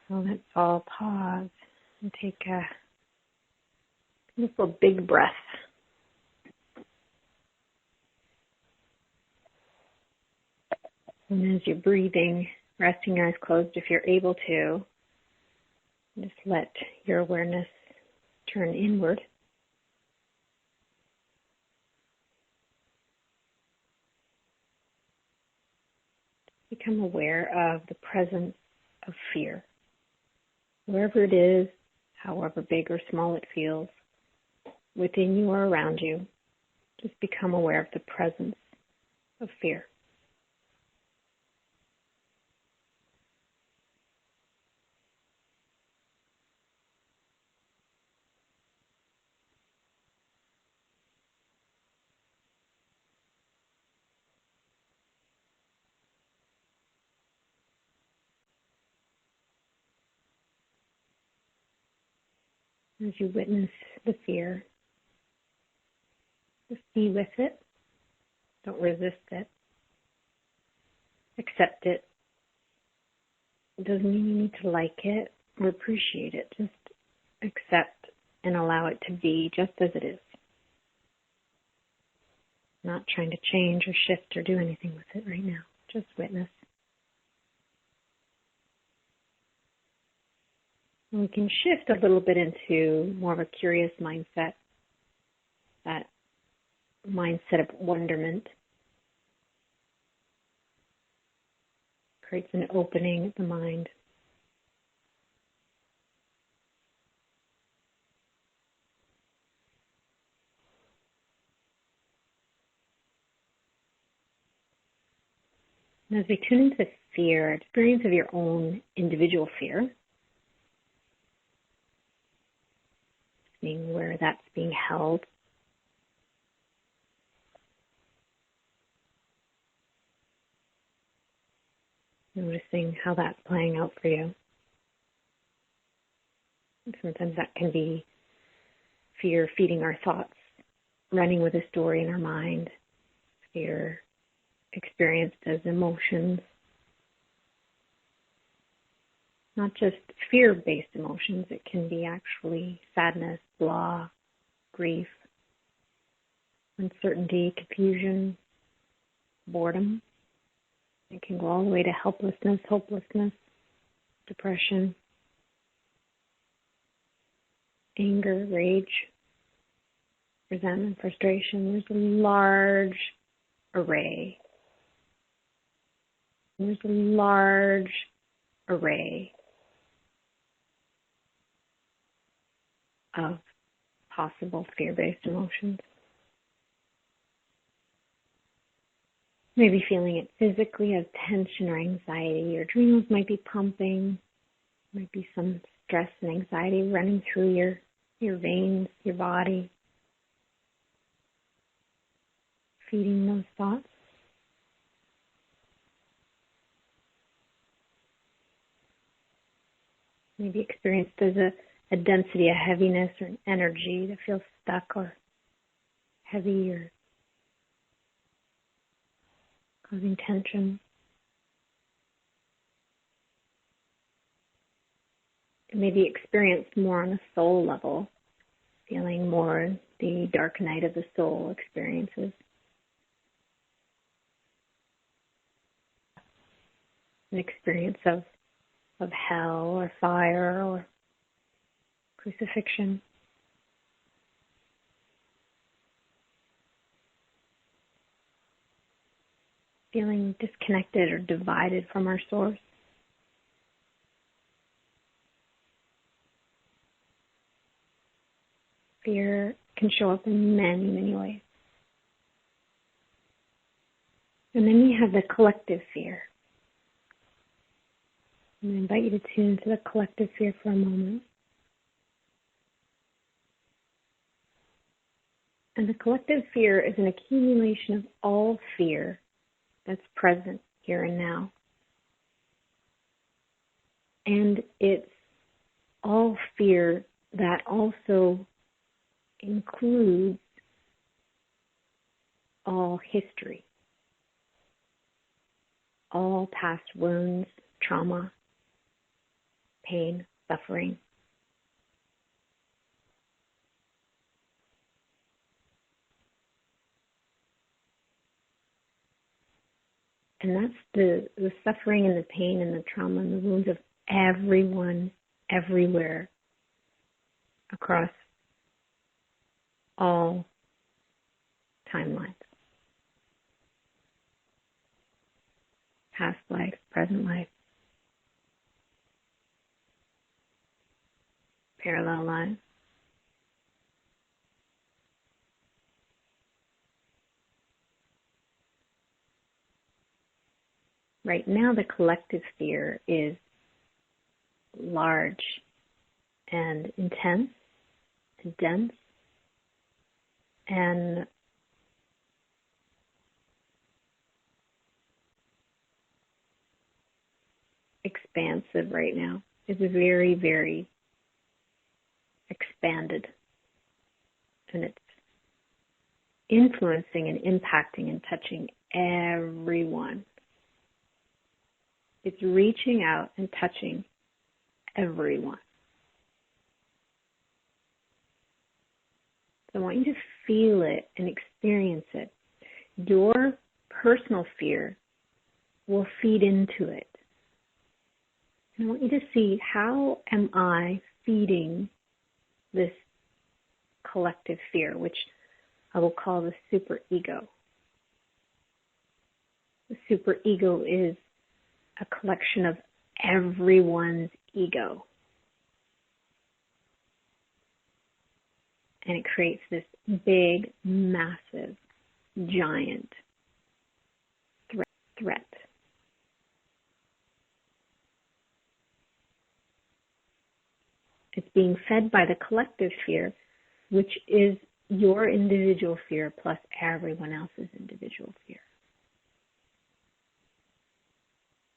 So let's all pause and take a beautiful big breath. And as you're breathing, resting your eyes closed if you're able to, just let your awareness turn inward. Become aware of the presence of fear. Wherever it is, however big or small it feels, within you or around you, just become aware of the presence of fear. As you witness the fear, just be with it. Don't resist it. Accept it. It doesn't mean you need to like it or appreciate it. Just accept and allow it to be just as it is. Not trying to change or shift or do anything with it right now. Just witness. And we can shift a little bit into more of a curious mindset, that mindset of wonderment. Creates an opening of the mind. And as we tune into fear, experience of your own individual fear, seeing where that's being held, noticing how that's playing out for you. And sometimes that can be fear feeding our thoughts, running with a story in our mind, fear experienced as emotions, not just fear-based emotions. It can be actually sadness, blah, grief, uncertainty, confusion, boredom. It can go all the way to helplessness, hopelessness, depression, anger, rage, resentment, frustration. There's a large array. There's a large array of possible fear-based emotions. Maybe feeling it physically as tension or anxiety. Your adrenals might be pumping. Might be some stress and anxiety running through your veins, your body. Feeding those thoughts. Maybe experienced as a density, a heaviness, or an energy that feels stuck or heavy or causing tension. It may be experienced more on a soul level, feeling more the dark night of the soul experiences. An experience of hell or fire or crucifixion. Feeling disconnected or divided from our source. Fear can show up in many, many ways. And then you have the collective fear. And I invite you to tune into the collective fear for a moment. And the collective fear is an accumulation of all fear that's present here and now. And it's all fear that also includes all history, all past wounds, trauma, pain, suffering. And that's the suffering and the pain and the trauma and the wounds of everyone, everywhere, across all timelines. Past life, present life, parallel lives. Right now, the collective fear is large and intense and dense and expansive right now. It's very, very expanded. And it's influencing and impacting and touching everyone. It's reaching out and touching everyone. So I want you to feel it and experience it. Your personal fear will feed into it. And I want you to see, how am I feeding this collective fear, which I will call the superego. The superego is a collection of everyone's ego. And it creates this big, massive, giant threat. It's being fed by the collective fear, which is your individual fear plus everyone else's individual fear.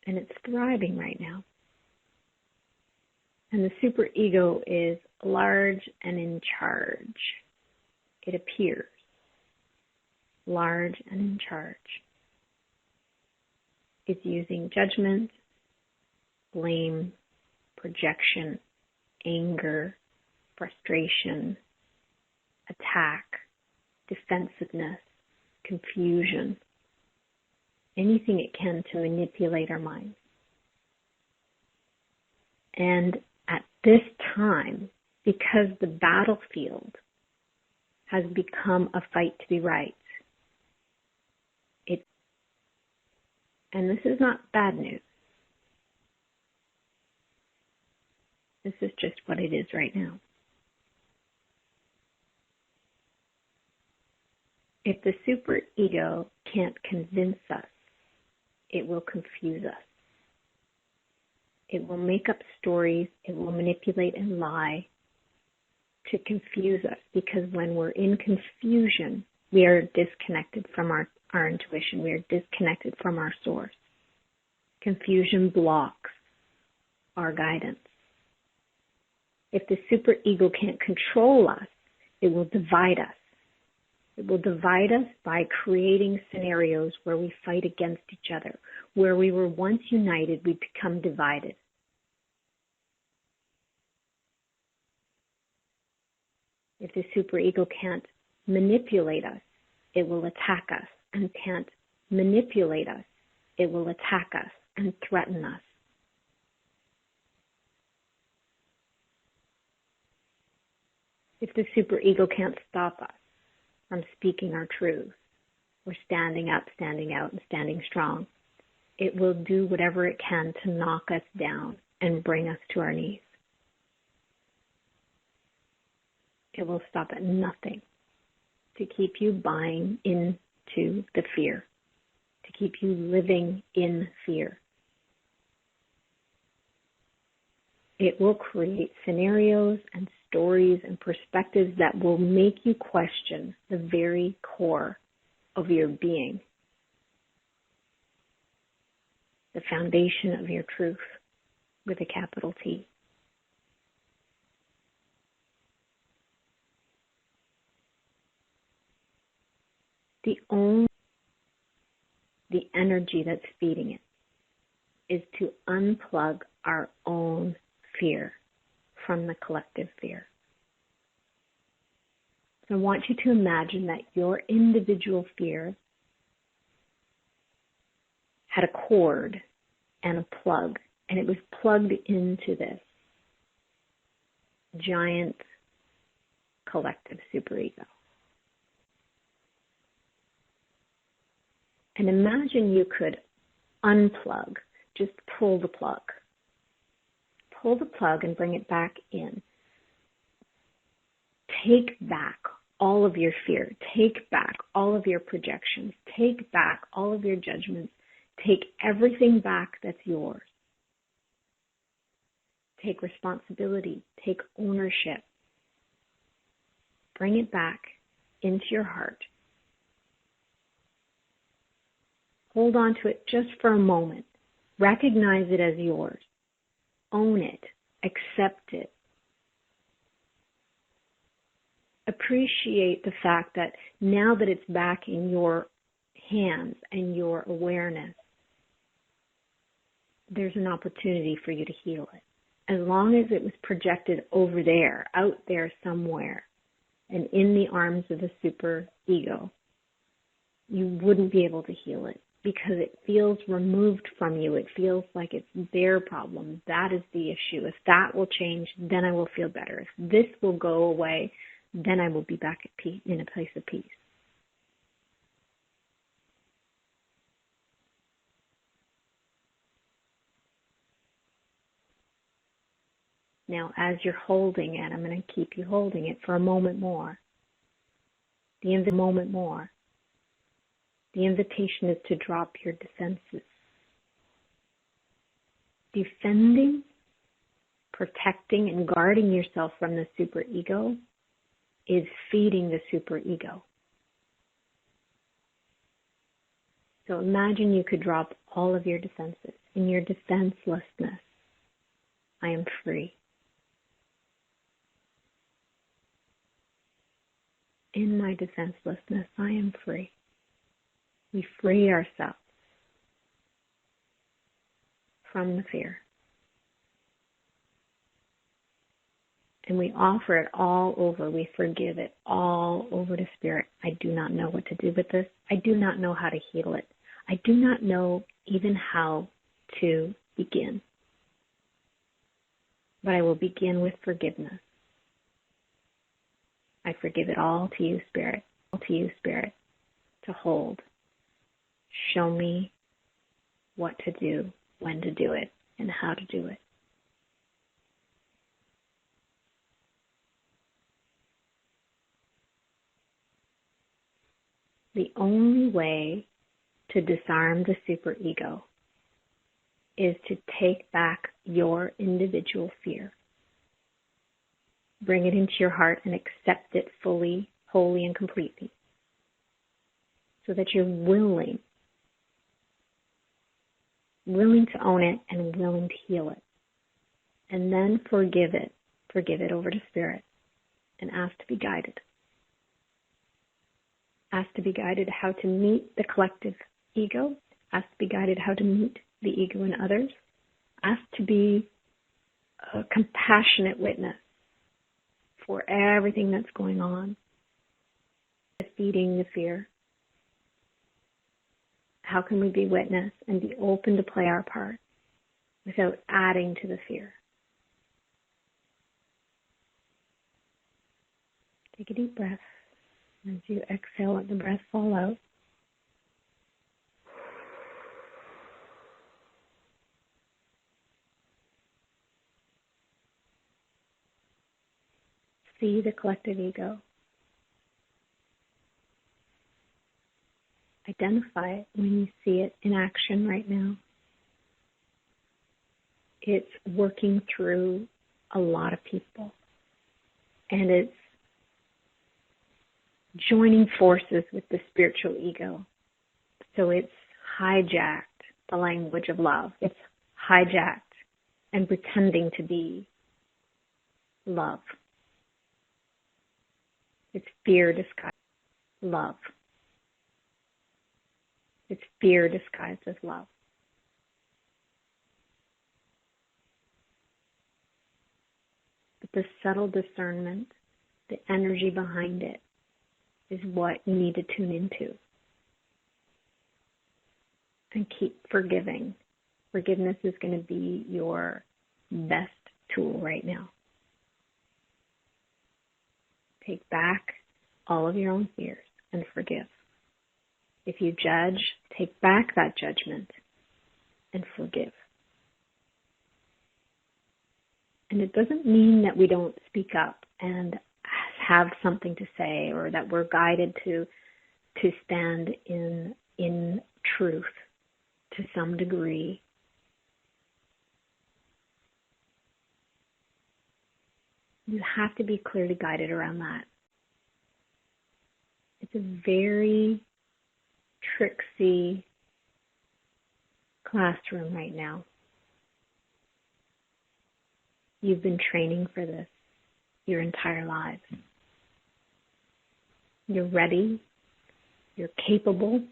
And it's thriving right now. And the superego is large and in charge. It appears large and in charge. It's using judgment, blame, projection, anger, frustration, attack, defensiveness, confusion, anything it can to manipulate our minds. And at this time, because the battlefield has become a fight to be right, and this is not bad news. This is just what it is right now. If the superego can't convince us, it will confuse us. It will make up stories. It will manipulate and lie to confuse us, because when we're in confusion, we are disconnected from our intuition. We are disconnected from our source. Confusion blocks our guidance. If the superego can't control us, it will divide us. It will divide us by creating scenarios where we fight against each other. Where we were once united, we become divided. If the superego can't manipulate us, it will attack us, and can't manipulate us, it will attack us and threaten us. If the superego can't stop us from speaking our truth, or standing up, standing out, and standing strong, it will do whatever it can to knock us down and bring us to our knees. It will stop at nothing to keep you buying into the fear, to keep you living in fear. It will create scenarios and stories and perspectives that will make you question the very core of your being, the foundation of your truth with a capital T. The energy that's feeding it is to unplug our own fear from the collective fear. So I want you to imagine that your individual fear had a cord and a plug, and it was plugged into this giant collective superego. And imagine you could unplug, just pull the plug. Pull the plug and bring it back in. Take back all of your fear. Take back all of your projections. Take back all of your judgments. Take everything back that's yours. Take responsibility. Take ownership. Bring it back into your heart. Hold on to it just for a moment. Recognize it as yours. Own it. Accept it. Appreciate the fact that now that it's back in your hands and your awareness, there's an opportunity for you to heal it. As long as it was projected over there, out there somewhere, and in the arms of the super ego, you wouldn't be able to heal it because it feels removed from you. It feels like it's their problem. That is the issue. If that will change, then I will feel better. If this will go away, then I will be back at peace, in a place of peace. Now, as you're holding it, I'm going to keep you holding it for a moment more. The invitation is to drop your defenses. Defending, protecting, and guarding yourself from the superego is feeding the superego. So imagine you could drop all of your defenses. In your defenselessness, I am free. In my defenselessness, I am free. We free ourselves from the fear. And we offer it all over. We forgive it all over to Spirit. I do not know what to do with this. I do not know how to heal it. I do not know even how to begin. But I will begin with forgiveness. I forgive it all to you, Spirit. All to you, Spirit, to hold. Show me what to do, when to do it, and how to do it. The only way to disarm the superego is to take back your individual fear. Bring it into your heart and accept it fully, wholly, and completely. So that you're willing to own it and willing to heal it. And then forgive it. Forgive it over to Spirit and ask to be guided. Ask to be guided how to meet the collective ego. Ask to be guided how to meet the ego in others. Ask to be a compassionate witness for everything that's going on, defeating the fear. How can we be witness and be open to play our part without adding to the fear? Take a deep breath. As you exhale, let the breath fall out. See the collective ego. Identify it when you see it in action right now. It's working through a lot of people. And it's joining forces with the spiritual ego. So it's hijacked the language of love. It's hijacked and pretending to be love. It's fear disguised as love. It's fear disguised as love. the subtle discernment, the energy behind it, is what you need to tune into. And keep forgiving. Forgiveness is going to be your best tool right now. Take back all of your own fears and forgive. If you judge, take back that judgment and forgive. And it doesn't mean that we don't speak up and have something to say, or that we're guided to stand in truth to some degree. You have to be clearly guided around that. It's a very tricksy classroom right now. You've been training for this your entire lives. You're ready. You're capable.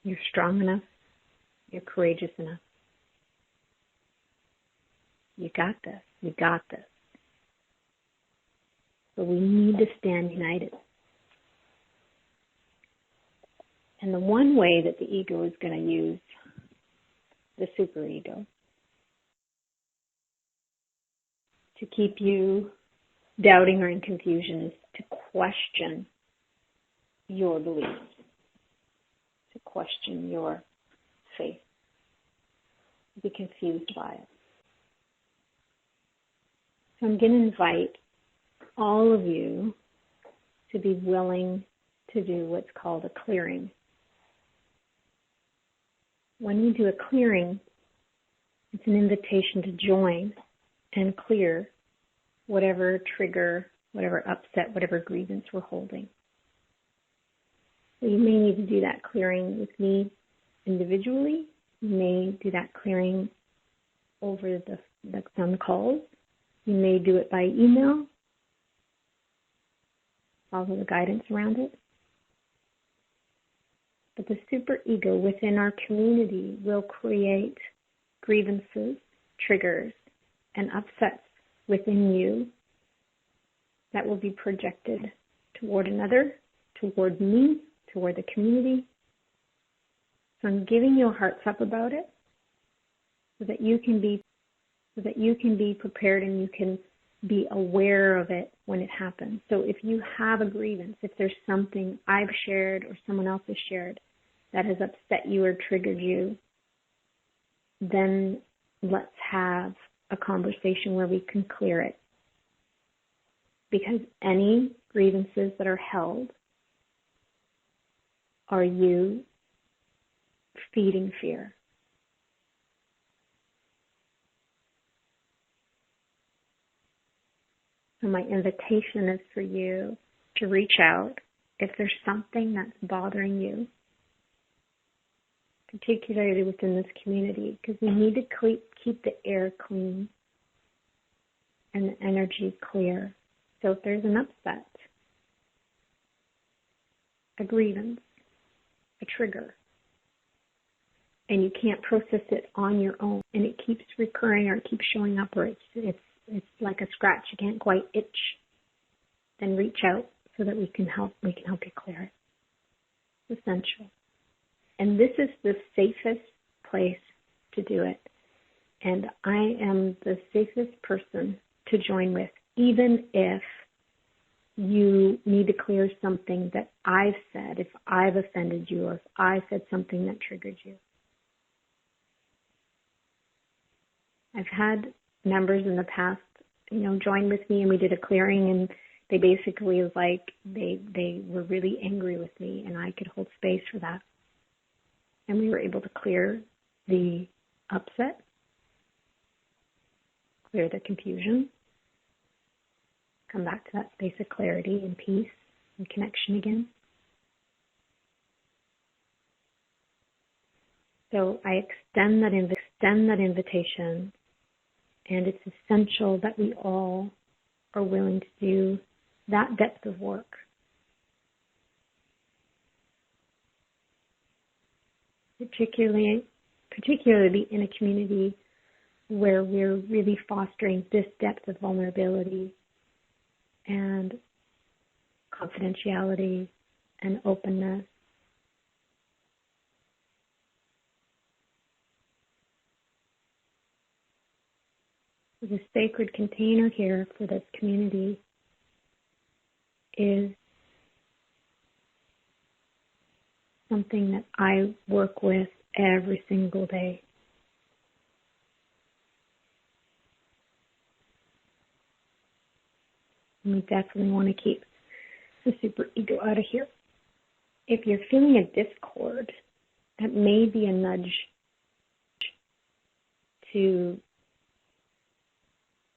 You're strong enough. You're courageous enough. You got this. You got this. But we need to stand united. And the one way that the ego is going to use the superego to keep you doubting or in confusion is to question your beliefs, to question your faith, to be confused by it. So I'm going to invite all of you to be willing to do what's called a clearing. When we do a clearing, it's an invitation to join and clear whatever trigger, whatever upset, whatever grievance we're holding. So you may need to do that clearing with me individually. You may do that clearing over some calls. You may do it by email. Follow the guidance around it. But the superego within our community will create grievances, triggers, and upsets within you that will be projected toward another, toward me, toward the community. So I'm giving you a hearts up about it so that you can be prepared and you can be aware of it when it happens. So if you have a grievance, if there's something I've shared or someone else has shared that has upset you or triggered you, then let's have a conversation where we can clear it. Because any grievances that are held are you feeding fear. So my invitation is for you to reach out if there's something that's bothering you, particularly within this community, because we need to keep the air clean and the energy clear. So if there's an upset, a grievance, a trigger, and you can't process it on your own, and it keeps recurring or it keeps showing up, or it's like a scratch you can't quite itch, then reach out so that we can help you clear it. It's essential. And this is the safest place to do it. And I am the safest person to join with, even if you need to clear something that I've said, if I've offended you, or if I said something that triggered you. I've had members in the past, join with me, and we did a clearing, and they basically was like, they were really angry with me, and I could hold space for that. And we were able to clear the upset, clear the confusion, come back to that space of clarity and peace and connection again. So I extend that invitation, and it's essential that we all are willing to do that depth of work. Particularly particularly in a community where we're really fostering this depth of vulnerability and confidentiality and openness. The sacred container here for this community is something that I work with every single day. And we definitely want to keep the superego out of here. If you're feeling a discord, that may be a nudge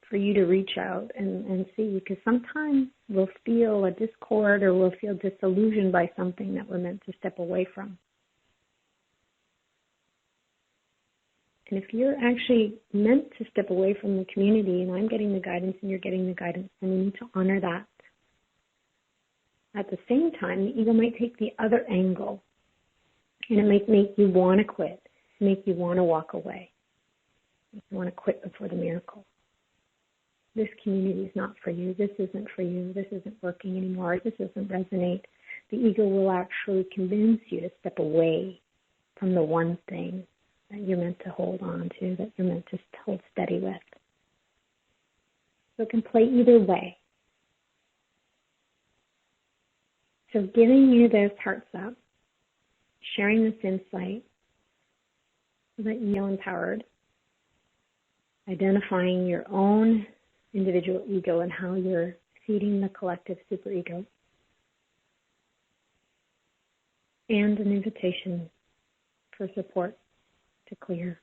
for you to reach out and see, because sometimes we'll feel a discord or we'll feel disillusioned by something that we're meant to step away from. And if you're actually meant to step away from the community, and I'm getting the guidance and you're getting the guidance, then we need to honor that. At the same time, the ego might take the other angle, and it might make you want to quit, make you want to walk away. You want to quit before the miracle. This community is not for you. This isn't for you. This isn't working anymore. This doesn't resonate. The ego will actually convince you to step away from the one thing that you're meant to hold on to, that you're meant to hold steady with. So it can play either way. So giving you this hearts up, sharing this insight so that you feel empowered, identifying your own individual ego and how you're feeding the collective superego, and an invitation for support to clear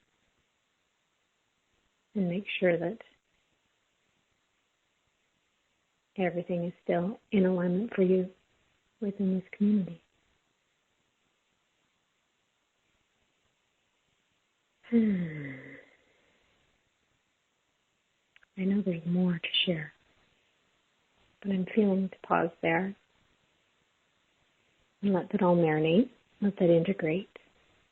and make sure that everything is still in alignment for you within this community. I know there's more to share, but I'm feeling to pause there and let that all marinate, let that integrate.